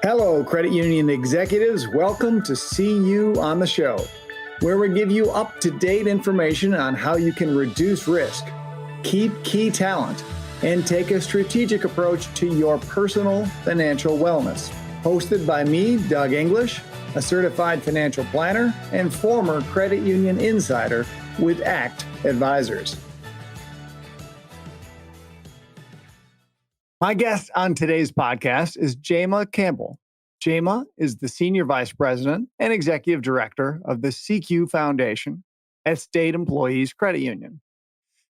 Hello, credit union executives. Welcome to See You on the Show, where we give you up-to-date information on how you can reduce risk, keep key talent, and take a strategic approach to your personal financial wellness. Hosted by me, Doug English, a certified financial planner and former credit union insider with ACT Advisors. My guest on today's podcast is Jama Campbell. Jama is the Senior Vice President and Executive Director of the SECU Foundation at State Employees Credit Union.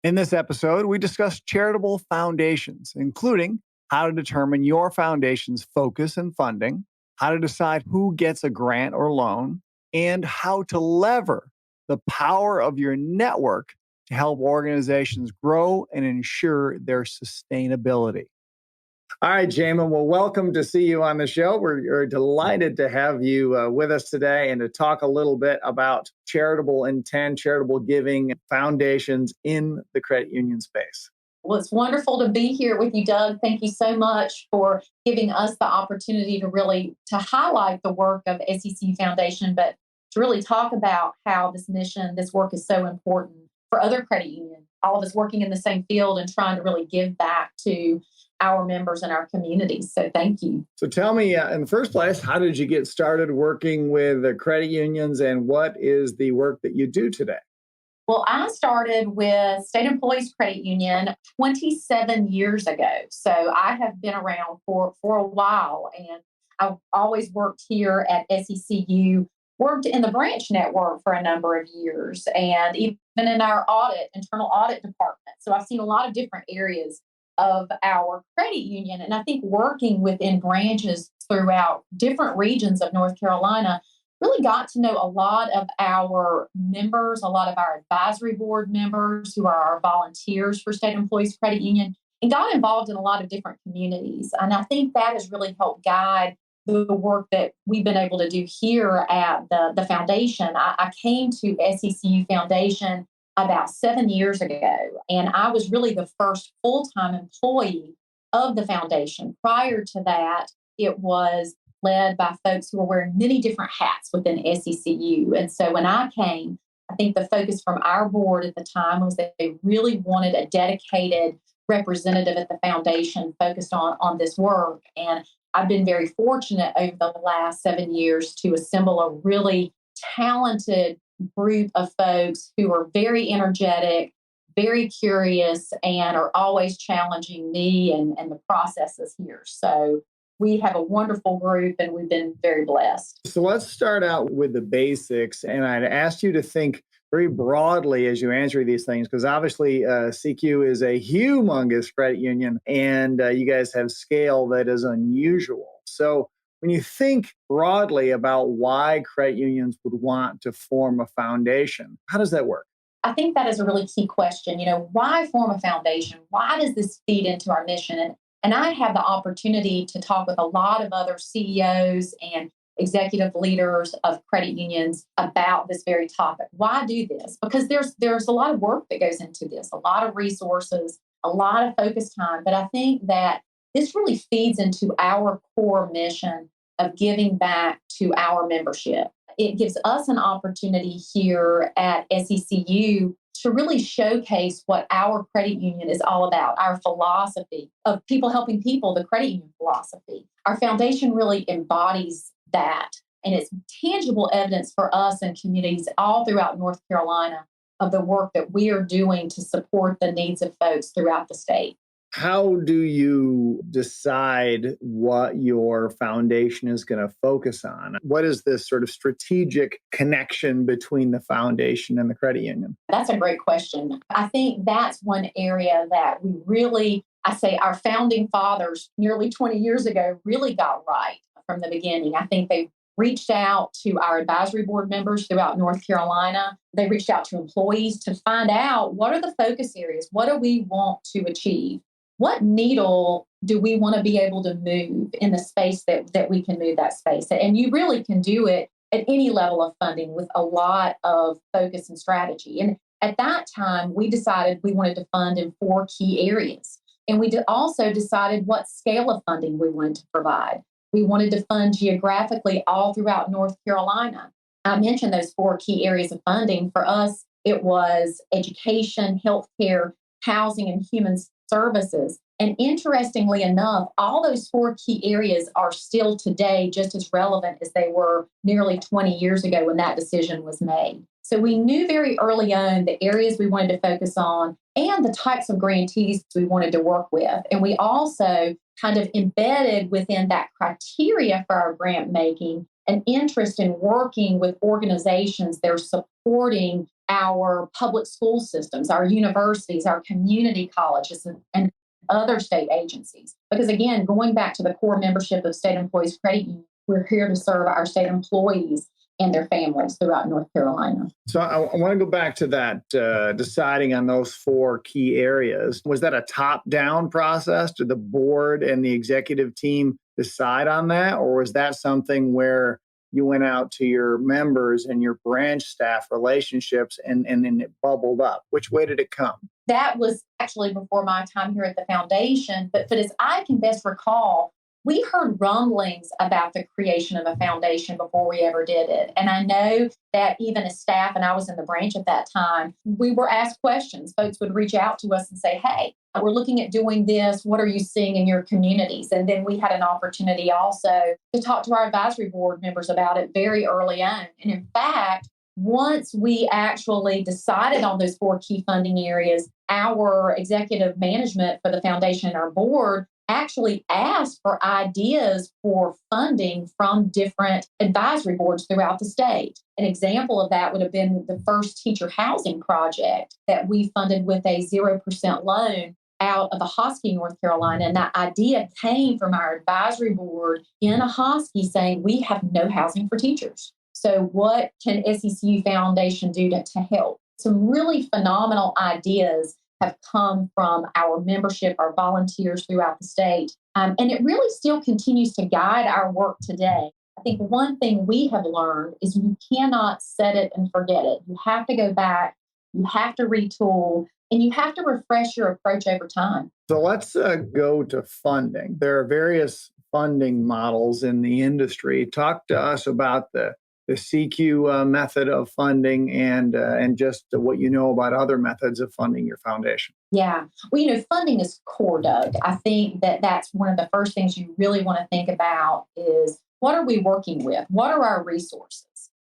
In this episode, we discuss charitable foundations, including how to determine your foundation's focus and funding, how to decide who gets a grant or loan, and how to lever the power of your network to help organizations grow and ensure their sustainability. All right, Jama, well, welcome to See You on the Show. We're delighted to have you with us today and to talk a little bit about charitable intent, charitable giving foundations in the credit union space. Well, it's wonderful to be here with you, Doug. Thank you so much for giving us the opportunity to highlight the work of SECU Foundation, but to really talk about how this mission, this work is so important for other credit unions, all of us working in the same field and trying to really give back to our members and our communities. So thank you. So tell me, in the first place, how did you get started working with credit unions, and what is the work that you do today? Well, I started with State Employees Credit Union 27 years ago. So I have been around for a while, and I've always worked here at SECU, worked in the branch network for a number of years, and even in our internal audit department. So I've seen a lot of different areas of our credit union. And I think working within branches throughout different regions of North Carolina really got to know a lot of our members, a lot of our advisory board members who are our volunteers for State Employees Credit Union, and got involved in a lot of different communities. And I think that has really helped guide the work that we've been able to do here at the foundation. I came to SECU Foundation about 7 years ago, and I was really the first full-time employee of the foundation. Prior to that, it was led by folks who were wearing many different hats within SECU. And so when I came, I think the focus from our board at the time was that they really wanted a dedicated representative at the foundation focused on this work. And I've been very fortunate over the last 7 years to assemble a really talented group of folks who are very energetic, very curious, and are always challenging me and the processes here. So we have a wonderful group, and we've been very blessed. So let's start out with the basics. And I'd ask you to think very broadly as you answer these things, because obviously CQ is a humongous credit union, and you guys have scale that is unusual. So when you think broadly about why credit unions would want to form a foundation, how does that work? I think that is a really key question. Why form a foundation? Why does this feed into our mission? And I have the opportunity to talk with a lot of other CEOs and executive leaders of credit unions about this very topic. Why do this? Because there's a lot of work that goes into this, a lot of resources, a lot of focus time. But I think that this really feeds into our core mission of giving back to our membership. It gives us an opportunity here at SECU to really showcase what our credit union is all about, our philosophy of people helping people, the credit union philosophy. Our foundation really embodies that, and it's tangible evidence for us and communities all throughout North Carolina of the work that we are doing to support the needs of folks throughout the state. How do you decide what your foundation is going to focus on? What is this sort of strategic connection between the foundation and the credit union? That's a great question. I think that's one area that we really, our founding fathers nearly 20 years ago really got right from the beginning. I think they reached out to our advisory board members throughout North Carolina. They reached out to employees to find out what are the focus areas? What do we want to achieve? What needle do we want to be able to move in the space that we can move that space? And you really can do it at any level of funding with a lot of focus and strategy. And at that time, we decided we wanted to fund in 4 key areas. And we also decided what scale of funding we wanted to provide. We wanted to fund geographically all throughout North Carolina. I mentioned those 4 key areas of funding. For us, it was education, healthcare, housing, and human services. And interestingly enough, all those 4 key areas are still today just as relevant as they were nearly 20 years ago when that decision was made. So we knew very early on the areas we wanted to focus on and the types of grantees we wanted to work with. And we also kind of embedded within that criteria for our grant making an interest in working with organizations that are supporting our public school systems, our universities, our community colleges, and other state agencies. Because again, going back to the core membership of State Employees Credit Union, we're here to serve our state employees and their families throughout North Carolina. So I want to go back to that, deciding on those 4 key areas. Was that a top-down process? Did the board and the executive team decide on that? Or was that something where you went out to your members and your branch staff relationships and then it bubbled up? Which way did it come? That was actually before my time here at the foundation. But as I can best recall, we heard rumblings about the creation of a foundation before we ever did it. And I know that even as staff, and I was in the branch at that time, we were asked questions. Folks would reach out to us and say, hey, we're looking at doing this. What are you seeing in your communities? And then we had an opportunity also to talk to our advisory board members about it very early on. And in fact, once we actually decided on those 4 key funding areas, our executive management for the foundation and our board actually asked for ideas for funding from different advisory boards throughout the state. An example of that would have been the first teacher housing project that we funded with a 0% loan out of Ahoskie, North Carolina. And that idea came from our advisory board in Ahoskie saying, we have no housing for teachers. So what can SECU Foundation do to help? Some really phenomenal ideas have come from our membership, our volunteers throughout the state. And it really still continues to guide our work today. I think one thing we have learned is you cannot set it and forget it. You have to go back, you have to retool, and you have to refresh your approach over time. So let's go to funding. There are various funding models in the industry. Talk to us about the SECU method of funding and just what you know about other methods of funding your foundation. Yeah. Well, funding is core, Doug. I think that that's one of the first things you really want to think about is what are we working with? What are our resources?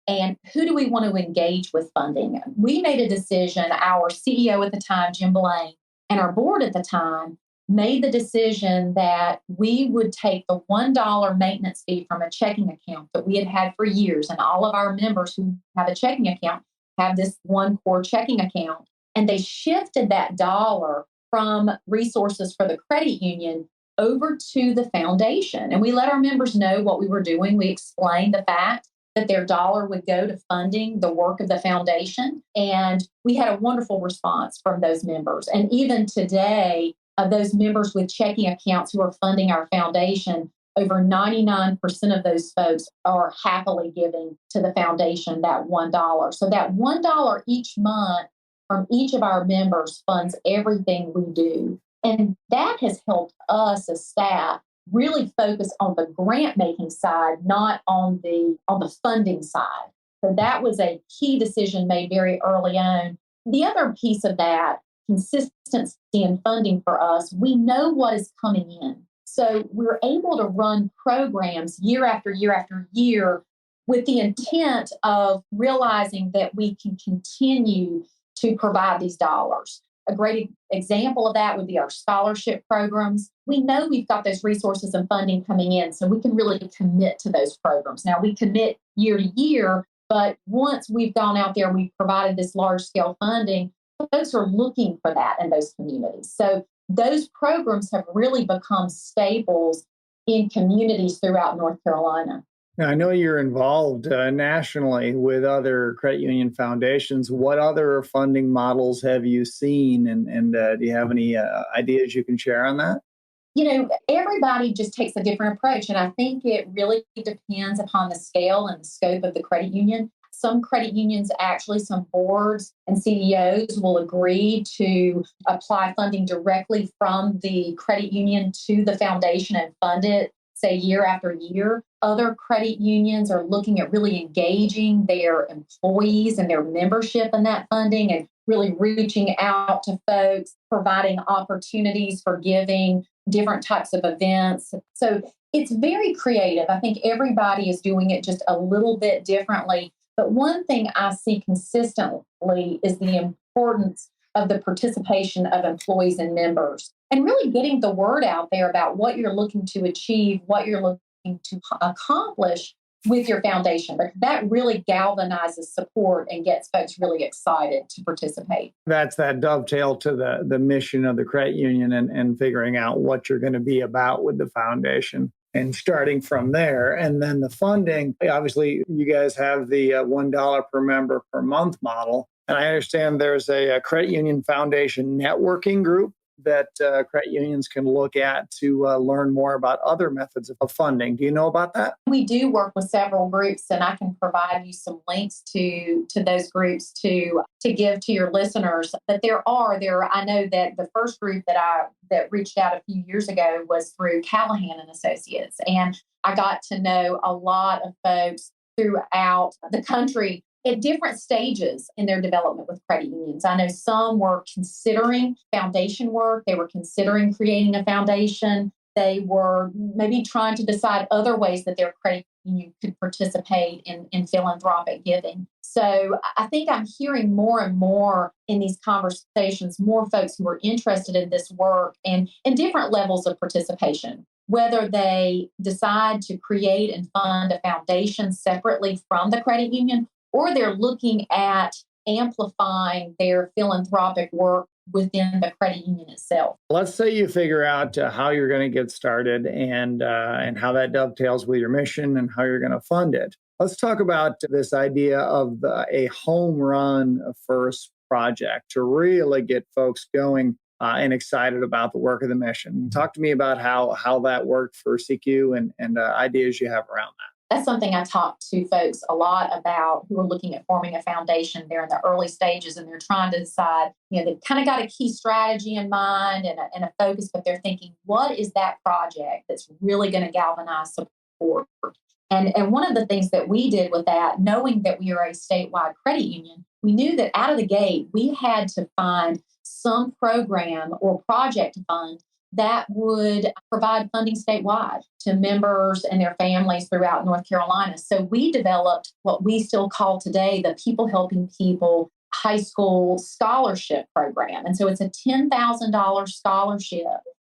And who do we want to engage with funding? We made a decision, our CEO at the time, Jim Blaine, and our board at the time made the decision that we would take the $1 maintenance fee from a checking account that we had had for years. And all of our members who have a checking account have this one core checking account. And they shifted that dollar from resources for the credit union over to the foundation. And we let our members know what we were doing. We explained the fact that their dollar would go to funding the work of the foundation. And we had a wonderful response from those members. And even today, those members with checking accounts who are funding our foundation, over 99% of those folks are happily giving to the foundation that $1. So that $1 each month from each of our members funds everything we do. And that has helped us as staff really focus on the grant making side, not on the funding side. So that was a key decision made very early on. The other piece of that, consistency in funding for us, we know what is coming in. So we're able to run programs year after year after year with the intent of realizing that we can continue to provide these dollars. A great example of that would be our scholarship programs. We know we've got those resources and funding coming in, so we can really commit to those programs. Now, we commit year to year, but once we've gone out there and we've provided this large-scale funding, folks are looking for that in those communities. So those programs have really become staples in communities throughout North Carolina. Now, I know you're involved nationally with other credit union foundations. What other funding models have you seen? And do you have any ideas you can share on that? Everybody just takes a different approach. And I think it really depends upon the scale and the scope of the credit union. Some credit unions, actually, some boards and CEOs will agree to apply funding directly from the credit union to the foundation and fund it. say year after year, other credit unions are looking at really engaging their employees and their membership in that funding and really reaching out to folks, providing opportunities for giving, different types of events. So it's very creative. I think everybody is doing it just a little bit differently. But one thing I see consistently is the importance of the participation of employees and members and really getting the word out there about what you're looking to achieve, what you're looking to accomplish with your foundation. But that really galvanizes support and gets folks really excited to participate. That's that dovetail to the mission of the credit union and figuring out what you're going to be about with the foundation and starting from there. And then the funding, obviously, you guys have the $1 per member per month model. And I understand there's a credit union foundation networking group that credit unions can look at to learn more about other methods of funding. Do you know about that? We do work with several groups, and I can provide you some links to those groups to give to your listeners. But I know that the first group that reached out a few years ago was through Callahan and Associates, and I got to know a lot of folks throughout the country at different stages in their development with credit unions. I know some were considering foundation work. They were considering creating a foundation. They were maybe trying to decide other ways that their credit union could participate in philanthropic giving. So I think I'm hearing more and more in these conversations, more folks who are interested in this work and different levels of participation, whether they decide to create and fund a foundation separately from the credit union, or they're looking at amplifying their philanthropic work within the credit union itself. Let's say you figure out how you're going to get started and how that dovetails with your mission and how you're going to fund it. Let's talk about this idea of a home run first project to really get folks going and excited about the work of the mission. Talk to me about how that worked for SECU and ideas you have around that. That's something I talk to folks a lot about who are looking at forming a foundation. They're in the early stages and they're trying to decide, they've kind of got a key strategy in mind and a focus, but they're thinking, what is that project that's really going to galvanize support? And one of the things that we did with that, knowing that we are a statewide credit union, we knew that out of the gate, we had to find some program or project to fund that would provide funding statewide to members and their families throughout North Carolina. So we developed what we still call today the People Helping People High School Scholarship Program. And so it's a $10,000 scholarship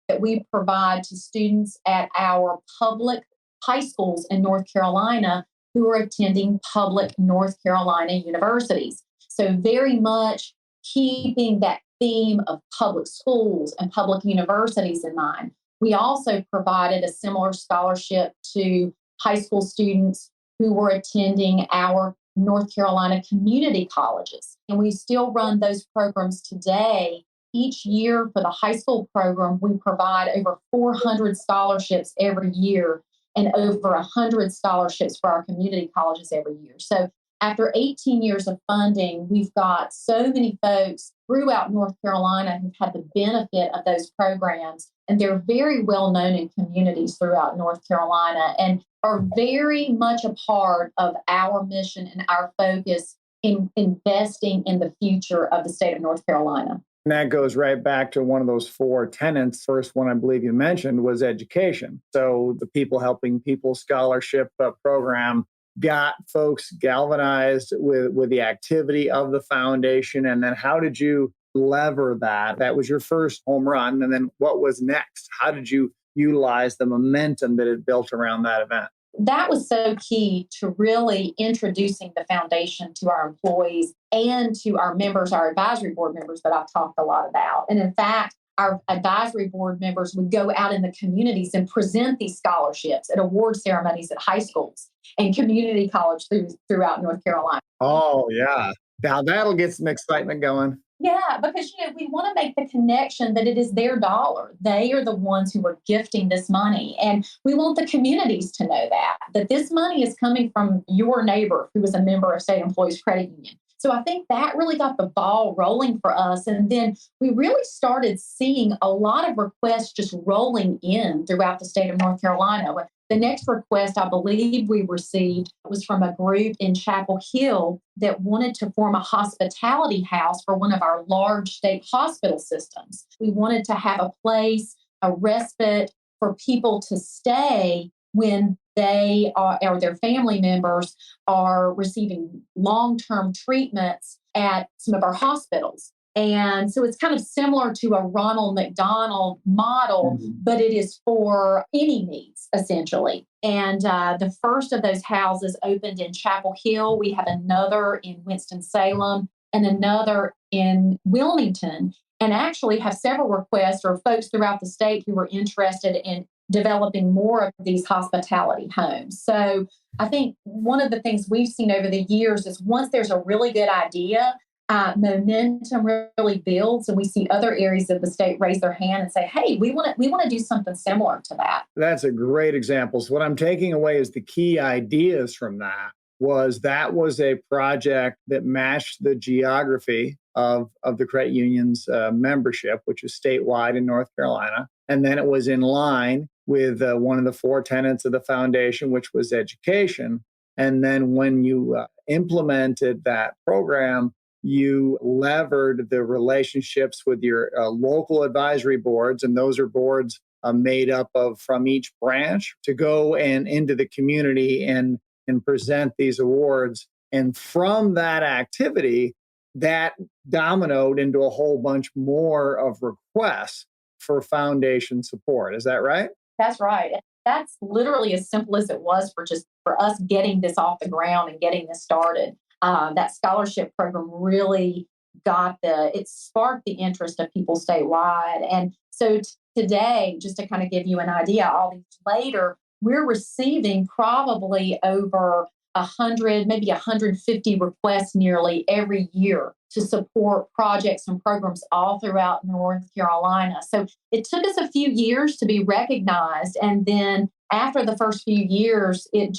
that we provide to students at our public high schools in North Carolina who are attending public North Carolina universities. So very much keeping that theme of public schools and public universities in mind. We also provided a similar scholarship to high school students who were attending our North Carolina community colleges. And we still run those programs today. Each year for the high school program, we provide over 400 scholarships every year and over 100 scholarships for our community colleges every year. So after 18 years of funding, we've got so many folks throughout North Carolina who've had the benefit of those programs, and they're very well known in communities throughout North Carolina and are very much a part of our mission and our focus in investing in the future of the state of North Carolina. And that goes right back to one of those four tenets. First one I believe you mentioned was education. So the People Helping People Scholarship Program got folks galvanized with the activity of the foundation. And then how did you lever that? That was your first home run. And then what was next? How did you utilize the momentum that had built around that event? That was so key to really introducing the foundation to our employees and to our members, our advisory board members that I've talked a lot about. And in fact, our advisory board members would go out in the communities and present these scholarships at award ceremonies at high schools and community college throughout North Carolina. Oh, yeah. Now that'll get some excitement going. Yeah, because, we want to make the connection that it is their dollar. They are the ones who are gifting this money. And we want the communities to know that this money is coming from your neighbor who is a member of State Employees Credit Union. So I think that really got the ball rolling for us. And then we really started seeing a lot of requests just rolling in throughout the state of North Carolina. The next request I believe we received was from a group in Chapel Hill that wanted to form a hospitality house for one of our large state hospital systems. We wanted to have a place, a respite for people to stay when they are, or their family members are receiving long-term treatments at some of our hospitals. And so it's kind of similar to a Ronald McDonald model, but it is for any needs, essentially. And the first of those houses opened in Chapel Hill. We have another in Winston-Salem and another in Wilmington, and actually have several requests or folks throughout the state who are interested in developing more of these hospitality homes. So I think one of the things we've seen over the years is once there's a really good idea, momentum really builds, and we see other areas of the state raise their hand and say, "Hey, we want to do something similar to that." That's a great example. So what I'm taking away is the key ideas from that was a project that matched the geography of the credit union's membership, which is statewide in North Carolina, and then it was in line with one of the four tenets of the foundation, which was education. And then when you implemented that program, you levered the relationships with your local advisory boards, and those are boards made up of from each branch to go and into the community and present these awards. And from that activity, that dominoed into a whole bunch more of requests for foundation support. Is that right? That's right. That's literally as simple as it was for us getting this off the ground and getting this started. That scholarship program really it sparked the interest of people statewide. And so today, just to kind of give you an idea, all these later, we're receiving probably over 100, maybe 150 requests nearly every year to support projects and programs all throughout North Carolina. So it took us a few years to be recognized. And then after the first few years, it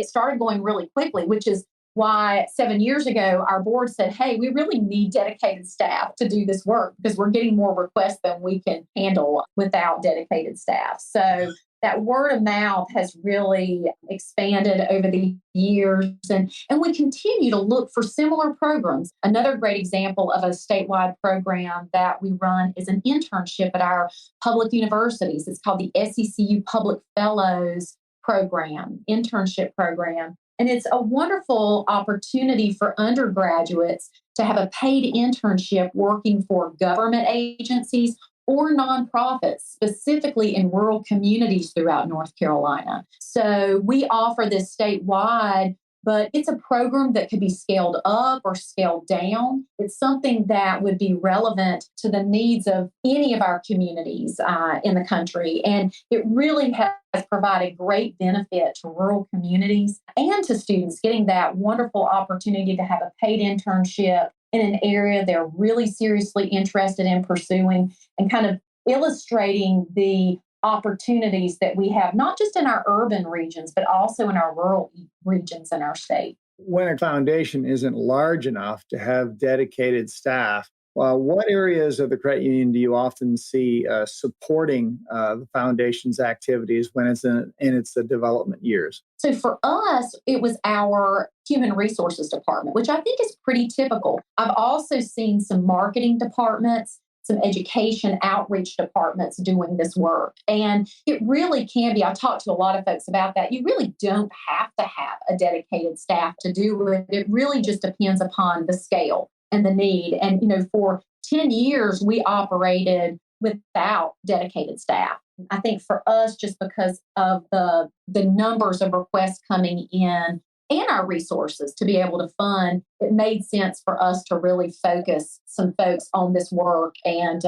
started going really quickly, which is why 7 years ago, our board said, "Hey, we really need dedicated staff to do this work because we're getting more requests than we can handle without dedicated staff." So that word of mouth has really expanded over the years, and we continue to look for similar programs. Another great example of a statewide program that we run is an internship at our public universities. It's called the SECU Public Fellows Program, internship program. And it's a wonderful opportunity for undergraduates to have a paid internship working for government agencies or nonprofits, specifically in rural communities throughout North Carolina. So we offer this statewide, but it's a program that could be scaled up or scaled down. It's something that would be relevant to the needs of any of our communities in the country. And it really has provided great benefit to rural communities and to students getting that wonderful opportunity to have a paid internship in an area they're really seriously interested in pursuing, and kind of illustrating the opportunities that we have, not just in our urban regions, but also in our rural regions in our state. When a foundation isn't large enough to have dedicated staff, what areas of the credit union do you often see supporting the foundation's activities when it's in its development years? So for us, it was our human resources department, which I think is pretty typical. I've also seen some marketing departments, some education outreach departments doing this work. And it really can be, I talked to a lot of folks about that. You really don't have to have a dedicated staff to do it. It really just depends upon the scale and the need. And, for 10 years, we operated without dedicated staff. I think for us, just because of the numbers of requests coming in and our resources to be able to fund, it made sense for us to really focus some folks on this work. And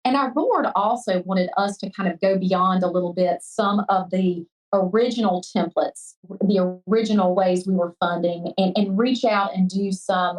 our board also wanted us to kind of go beyond a little bit some of the original templates, the original ways we were funding, and reach out and do some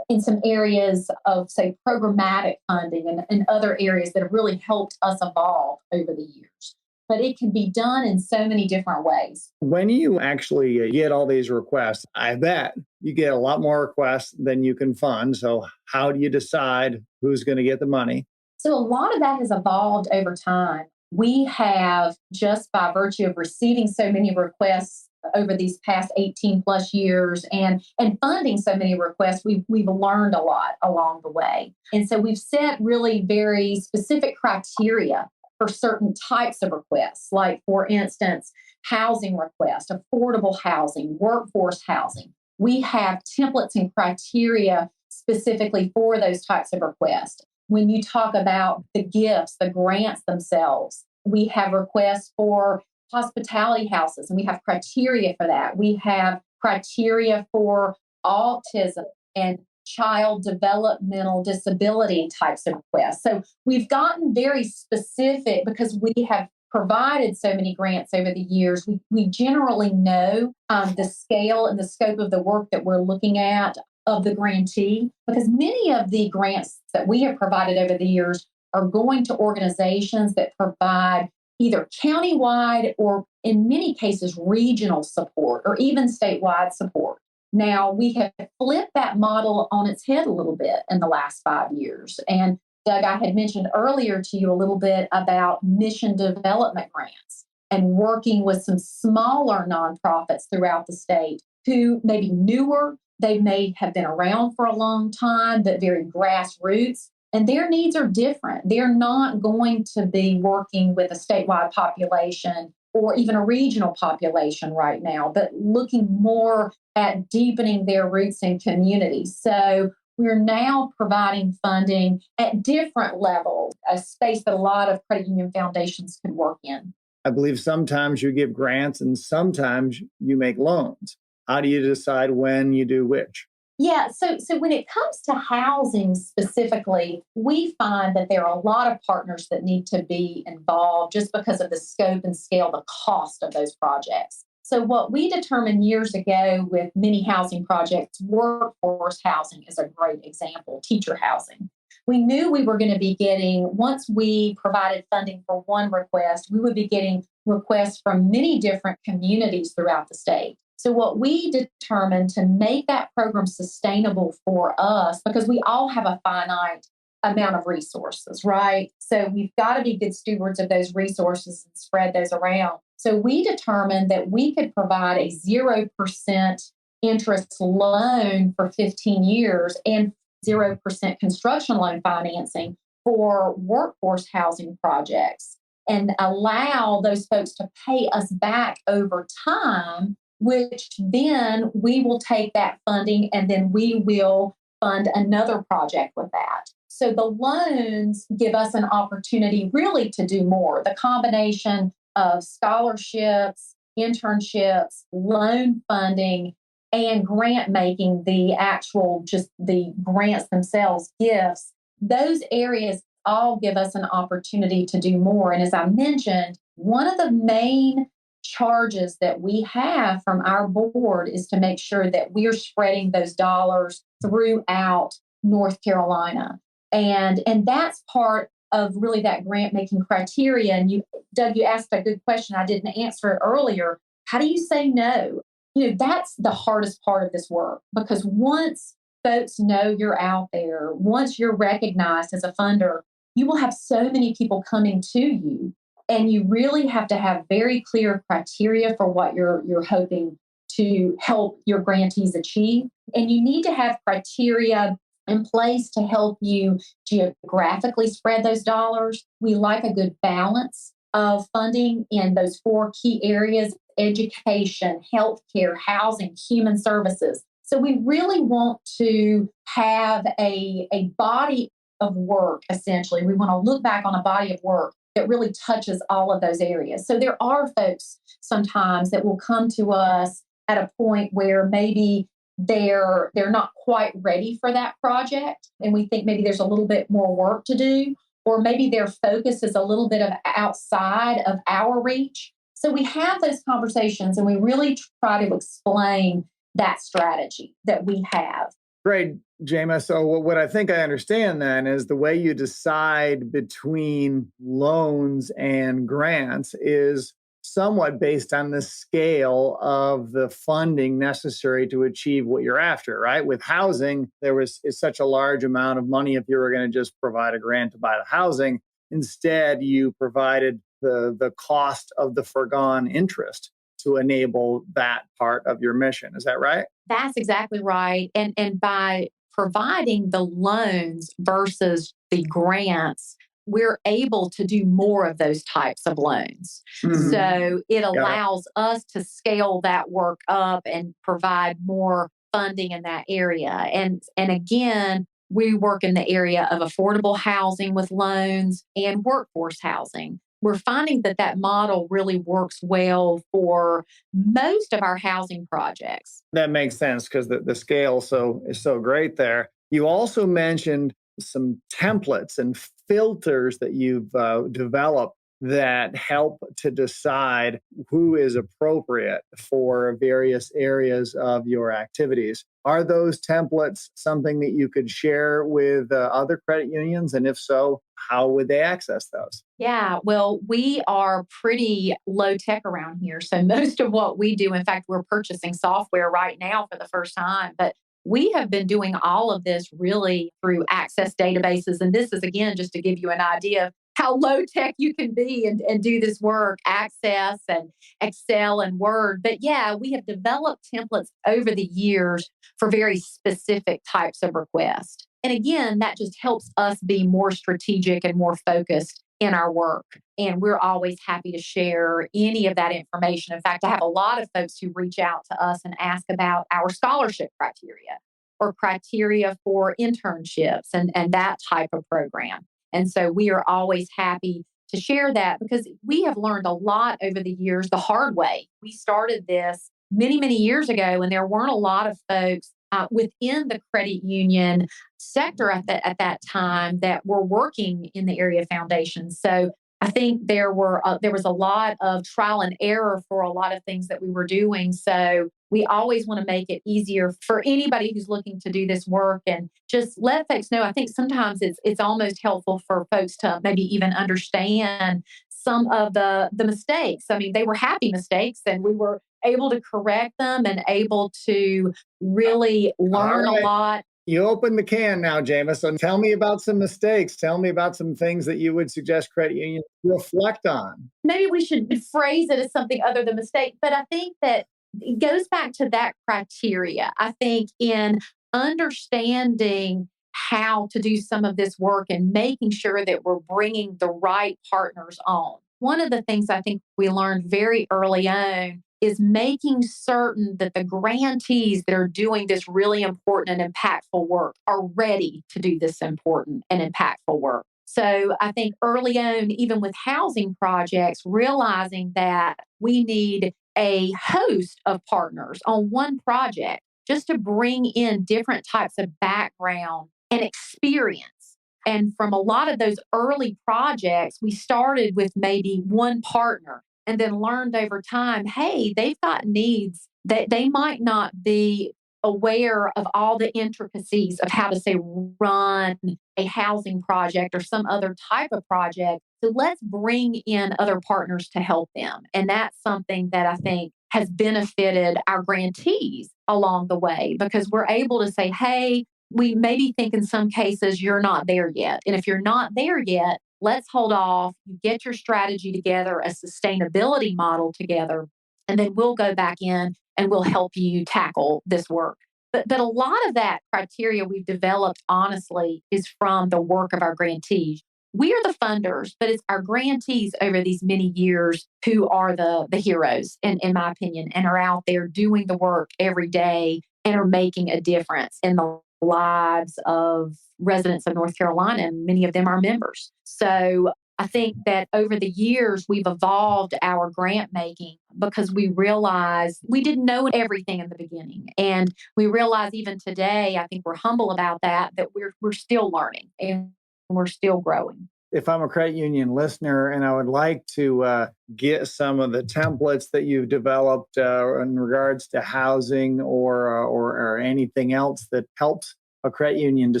in some areas of, say, programmatic funding and other areas that have really helped us evolve over the years. But it can be done in so many different ways. When you actually get all these requests, I bet you get a lot more requests than you can fund. So how do you decide who's going to get the money? So a lot of that has evolved over time. We have, just by virtue of receiving so many requests over these past 18 plus years and funding so many requests, we've learned a lot along the way. And so we've set really very specific criteria for certain types of requests, like, for instance, housing requests, affordable housing, workforce housing. We have templates and criteria specifically for those types of requests. When you talk about the gifts, the grants themselves, we have requests for hospitality houses, and we have criteria for that. We have criteria for autism and child developmental disability types of requests. So we've gotten very specific because we have provided so many grants over the years. We generally know the scale and the scope of the work that we're looking at of the grantee, because many of the grants that we have provided over the years are going to organizations that provide either countywide or, in many cases, regional support or even statewide support. Now, we have flipped that model on its head a little bit in the last 5 years. And Doug, I had mentioned earlier to you a little bit about mission development grants and working with some smaller nonprofits throughout the state who may be newer. They may have been around for a long time, but very grassroots, and their needs are different. They're not going to be working with a statewide population or even a regional population right now, but looking more at deepening their roots in communities. So we're now providing funding at different levels, a space that a lot of credit union foundations could work in. I believe sometimes you give grants and sometimes you make loans. How do you decide when you do which? Yeah, so when it comes to housing specifically, we find that there are a lot of partners that need to be involved just because of the scope and scale, the cost of those projects. So what we determined years ago with many housing projects, workforce housing is a great example, teacher housing. We knew we were going to be getting, once we provided funding for one request, we would be getting requests from many different communities throughout the state. So what we determined to make that program sustainable for us, because we all have a finite amount of resources, right? So we've got to be good stewards of those resources and spread those around. So we determined that we could provide a 0% interest loan for 15 years and 0% construction loan financing for workforce housing projects and allow those folks to pay us back over time, which then we will take that funding and then we will fund another project with that. So the loans give us an opportunity really to do more. The combination of scholarships, internships, loan funding, and grant making, the actual, just the grants themselves, gifts, those areas all give us an opportunity to do more. And as I mentioned, one of the main charges that we have from our board is to make sure that we're spreading those dollars throughout North Carolina. And that's part of really that grant making criteria. And you, Doug, you asked a good question. I didn't answer it earlier. How do you say no? That's the hardest part of this work, because once folks know you're out there, once you're recognized as a funder, you will have so many people coming to you. And you really have to have very clear criteria for what you're hoping to help your grantees achieve. And you need to have criteria in place to help you geographically spread those dollars. We like a good balance of funding in those 4 key areas: education, healthcare, housing, human services. So we really want to have a body of work, essentially. We want to look back on a body of work that really touches all of those areas. So there are folks sometimes that will come to us at a point where maybe they're not quite ready for that project, and we think maybe there's a little bit more work to do, or maybe their focus is a little bit of outside of our reach. So we have those conversations and we really try to explain that strategy that we have. Great, Jama. So what I think I understand then is the way you decide between loans and grants is somewhat based on the scale of the funding necessary to achieve what you're after, right? With housing, is such a large amount of money if you were going to just provide a grant to buy the housing. Instead, you provided the cost of the foregone interest to enable that part of your mission. Is that right? That's exactly right. And by providing the loans versus the grants, we're able to do more of those types of loans. So it allows us to scale that work up and provide more funding in that area. And again, we work in the area of affordable housing with loans and workforce housing. We're finding that that model really works well for most of our housing projects. That makes sense because the scale is so great there. You also mentioned some templates and filters that you've developed that help to decide who is appropriate for various areas of your activities. Are those templates something that you could share with other credit unions? And if so, how would they access those? Yeah, well, we are pretty low tech around here. So most of what we do, in fact, we're purchasing software right now for the first time, but we have been doing all of this really through access databases. And this is, again, just to give you an idea of how low tech you can be and do this work, Access and Excel and Word. But yeah, we have developed templates over the years for very specific types of requests. And again, that just helps us be more strategic and more focused in our work. And we're always happy to share any of that information. In fact, I have a lot of folks who reach out to us and ask about our scholarship criteria or criteria for internships and that type of program. And so we are always happy to share that because we have learned a lot over the years the hard way. We started this many, many years ago, and there weren't a lot of folks within the credit union sector at that time that were working in the area of foundations. So I think there was a lot of trial and error for a lot of things that we were doing. So we always want to make it easier for anybody who's looking to do this work and just let folks know. I think sometimes it's almost helpful for folks to maybe even understand some of the mistakes. I mean, they were happy mistakes, and we were able to correct them and able to really learn a lot. You opened the can now, Jama. So tell me about some mistakes. Tell me about some things that you would suggest credit unions reflect on. Maybe we should phrase it as something other than mistake, but I think that it goes back to that criteria. I think in understanding how to do some of this work and making sure that we're bringing the right partners on. One of the things I think we learned very early on is making certain that the grantees that are doing this really important and impactful work are ready to do this important and impactful work. So I think early on, even with housing projects, realizing that we need a host of partners on one project just to bring in different types of background and experience. And from a lot of those early projects, we started with maybe one partner and then learned over time, hey, they've got needs that they might not be aware of all the intricacies of how to, say, run a housing project or some other type of project. So let's bring in other partners to help them. And that's something that I think has benefited our grantees along the way because we're able to say, hey, we maybe think in some cases you're not there yet. And if you're not there yet, let's hold off, you get your strategy together, a sustainability model together, and then we'll go back in and we'll help you tackle this work. But a lot of that criteria we've developed, honestly, is from the work of our grantees. We are the funders, but it's our grantees over these many years who are the heroes, in my opinion, and are out there doing the work every day and are making a difference in the lives of residents of North Carolina, and many of them are members. So I think that over the years, we've evolved our grant making because we realized we didn't know everything in the beginning. And we realize even today, I think we're humble about that we're still learning and we're still growing. If I'm a credit union listener and I would like to get some of the templates that you've developed in regards to housing or anything else that helps a credit union to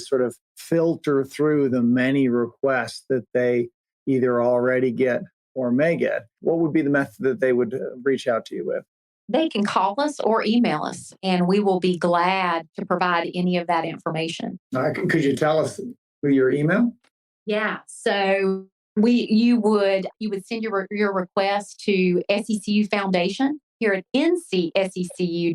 sort of filter through the many requests that they either already get or may get, what would be the method that they would reach out to you with? They can call us or email us, and we will be glad to provide any of that information. Could you tell us your email? Yeah. So You would send your request to SECU Foundation here at ncsecu.org,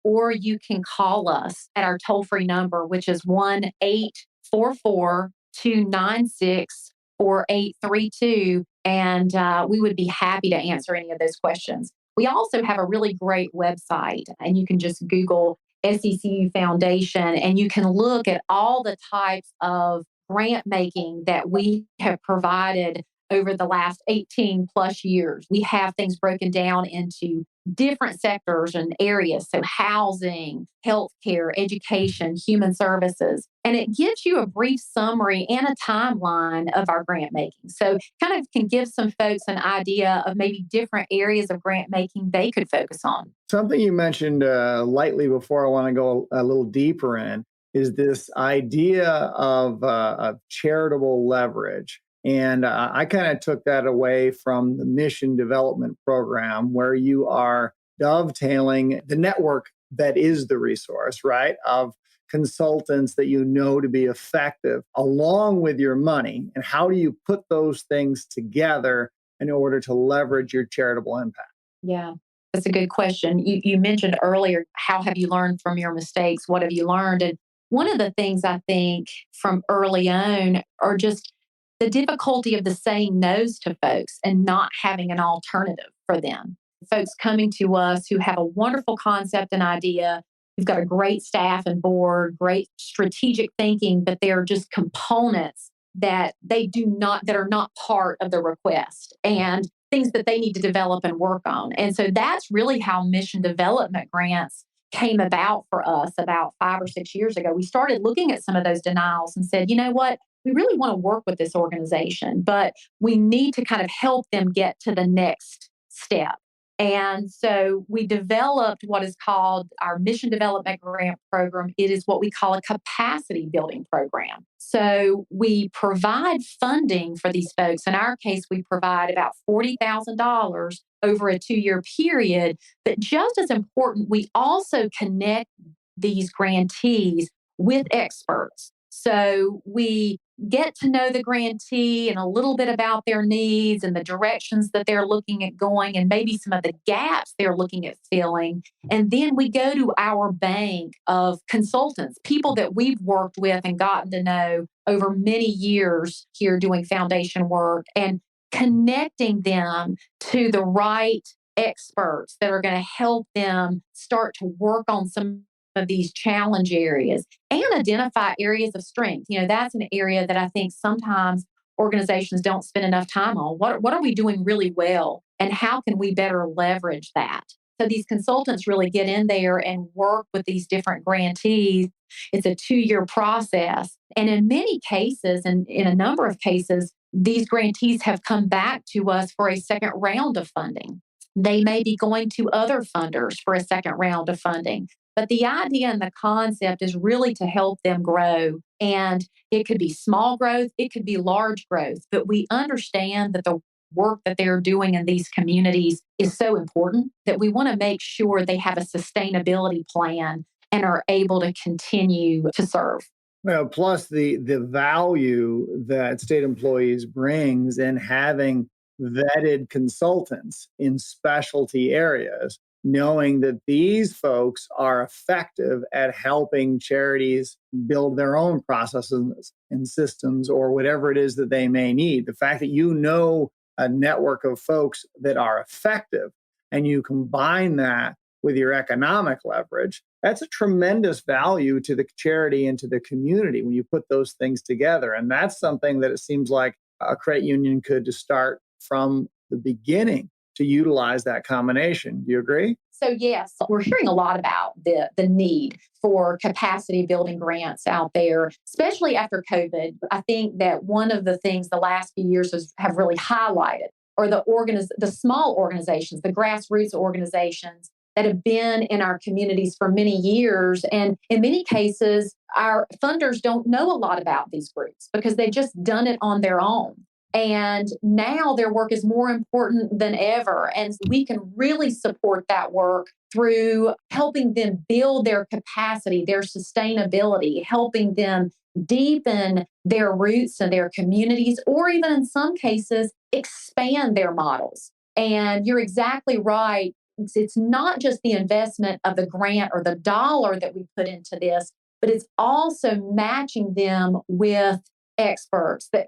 or you can call us at our toll-free number, which is 1-844-296-4832, and we would be happy to answer any of those questions. We also have a really great website, and you can just Google SECU Foundation, and you can look at all the types of grant making that we have provided over the last 18 plus years. We have things broken down into different sectors and areas. So housing, healthcare, education, human services. And it gives you a brief summary and a timeline of our grant making. So kind of can give some folks an idea of maybe different areas of grant making they could focus on. Something you mentioned lightly before I want to go a little deeper in is this idea of charitable leverage. And I kind of took that away from the mission development program, where you are dovetailing the network that is the resource, right, of consultants that you know to be effective, along with your money. And how do you put those things together in order to leverage your charitable impact? Yeah, that's a good question. You mentioned earlier, how have you learned from your mistakes? What have you learned? And one of the things I think from early on are just the difficulty of the saying no's to folks and not having an alternative for them. Folks coming to us who have a wonderful concept and idea. We've got a great staff and board, great strategic thinking, but they're just components that that are not part of the request, and things that they need to develop and work on. And so that's really how mission development grants came about for us about 5 or 6 years ago. We started looking at some of those denials and said, you know what? We really want to work with this organization, but we need to kind of help them get to the next step. And so we developed what is called our Mission Development Grant Program. It is what we call a capacity building program. So we provide funding for these folks. In our case, we provide about $40,000 over a 2-year period. But just as important, we also connect these grantees with experts. So we get to know the grantee and a little bit about their needs and the directions that they're looking at going, and maybe some of the gaps they're looking at filling. And then we go to our bank of consultants, people that we've worked with and gotten to know over many years here doing foundation work, and connecting them to the right experts that are going to help them start to work on some of these challenge areas and identify areas of strength. That's an area that I think sometimes organizations don't spend enough time on. What are we doing really well, and how can we better leverage that? So these consultants really get in there and work with these different grantees. It's a 2-year process. And in many cases, and in a number of cases, these grantees have come back to us for a second round of funding. They may be going to other funders for a second round of funding. But the idea and the concept is really to help them grow. And it could be small growth, it could be large growth. But we understand that the work that they're doing in these communities is so important that we want to make sure they have a sustainability plan and are able to continue to serve. Well, plus the value that state employees brings in having vetted consultants in specialty areas, knowing that these folks are effective at helping charities build their own processes and systems or whatever it is that they may need. The fact that you know a network of folks that are effective and you combine that with your economic leverage, that's a tremendous value to the charity and to the community when you put those things together. And that's something that it seems like a credit union could start from the beginning to utilize that combination. Do you agree? So yes, we're hearing a lot about the need for capacity building grants out there, especially after COVID. I think that one of the things the last few years have really highlighted are the small organizations, the grassroots organizations that have been in our communities for many years. And in many cases, our funders don't know a lot about these groups because they've just done it on their own. And now their work is more important than ever. And we can really support that work through helping them build their capacity, their sustainability, helping them deepen their roots in their communities, or even in some cases, expand their models. And you're exactly right. It's not just the investment of the grant or the dollar that we put into this, but it's also matching them with experts that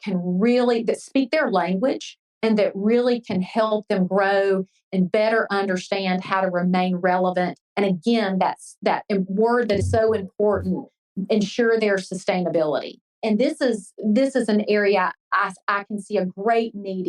speak their language and that really can help them grow and better understand how to remain relevant. And again, that's that word that is so important, ensure their sustainability. And this is an area I can see a great need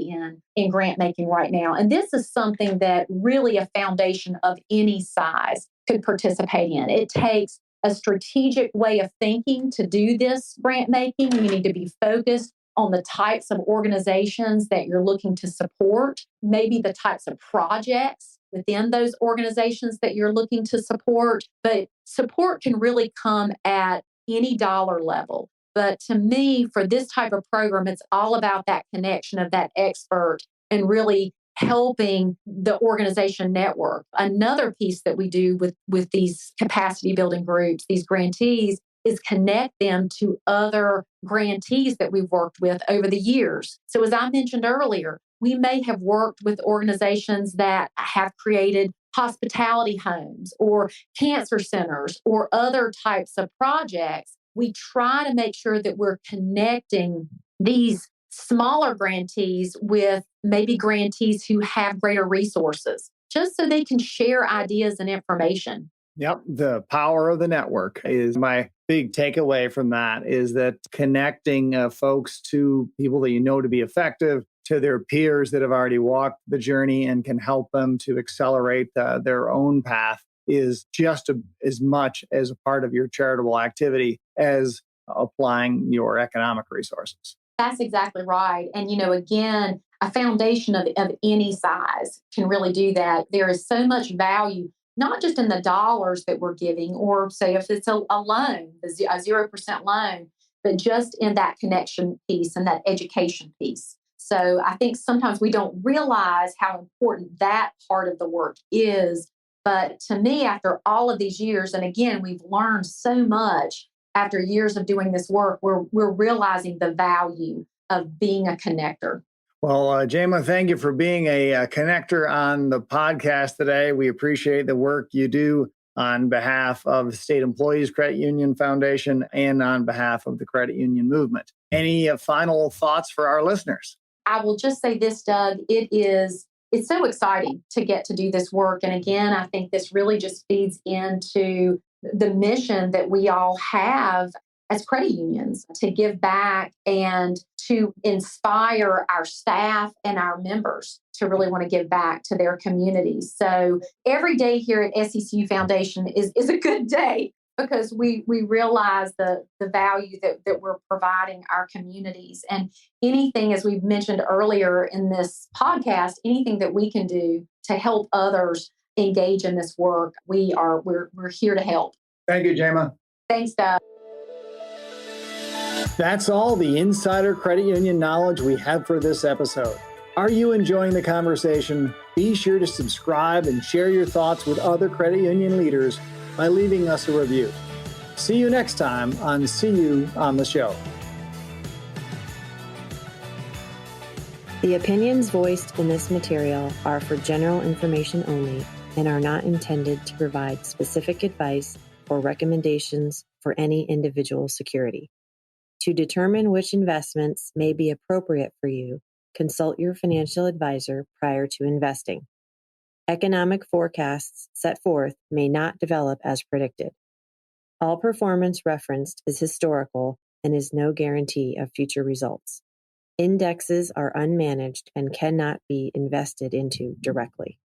in grant making right now. And this is something that really a foundation of any size could participate in. It takes a strategic way of thinking to do this grant making. You need to be focused on the types of organizations that you're looking to support, maybe the types of projects within those organizations that you're looking to support. But support can really come at any dollar level. But to me, for this type of program, it's all about that connection of that expert and really helping the organization network. Another piece that we do with these capacity building groups, these grantees, is connect them to other grantees that we've worked with over the years. So as I mentioned earlier, we may have worked with organizations that have created hospitality homes or cancer centers or other types of projects. We try to make sure that we're connecting these smaller grantees with maybe grantees who have greater resources, just so they can share ideas and information. Yep. The power of the network is my big takeaway from that, is that connecting folks to people that you know to be effective, to their peers that have already walked the journey and can help them to accelerate their own path, is just as much as a part of your charitable activity as applying your economic resources. That's exactly right. And, again, a foundation of any size can really do that. There is so much value, not just in the dollars that we're giving, or say if it's a loan, a 0% loan, but just in that connection piece and that education piece. So I think sometimes we don't realize how important that part of the work is. But to me, after all of these years, and again, we've learned so much after years of doing this work, we're realizing the value of being a connector. Well, Jama, thank you for being a connector on the podcast today. We appreciate the work you do on behalf of the State Employees Credit Union Foundation and on behalf of the credit union movement. Any final thoughts for our listeners? I will just say this, Doug, it's so exciting to get to do this work. And again, I think this really just feeds into the mission that we all have as credit unions, to give back and to inspire our staff and our members to really want to give back to their communities. So every day here at SECU Foundation is a good day, because we realize the value that we're providing our communities. And anything, as we've mentioned earlier in this podcast, anything that we can do to help others engage in this work, we're here to help. Thank you, Jama. Thanks, Doug. That's all the insider credit union knowledge we have for this episode. Are you enjoying the conversation? Be sure to subscribe and share your thoughts with other credit union leaders by leaving us a review. See you next time on See You on the Show. The opinions voiced in this material are for general information only and are not intended to provide specific advice or recommendations for any individual security. To determine which investments may be appropriate for you, consult your financial advisor prior to investing. Economic forecasts set forth may not develop as predicted. All performance referenced is historical and is no guarantee of future results. Indexes are unmanaged and cannot be invested into directly.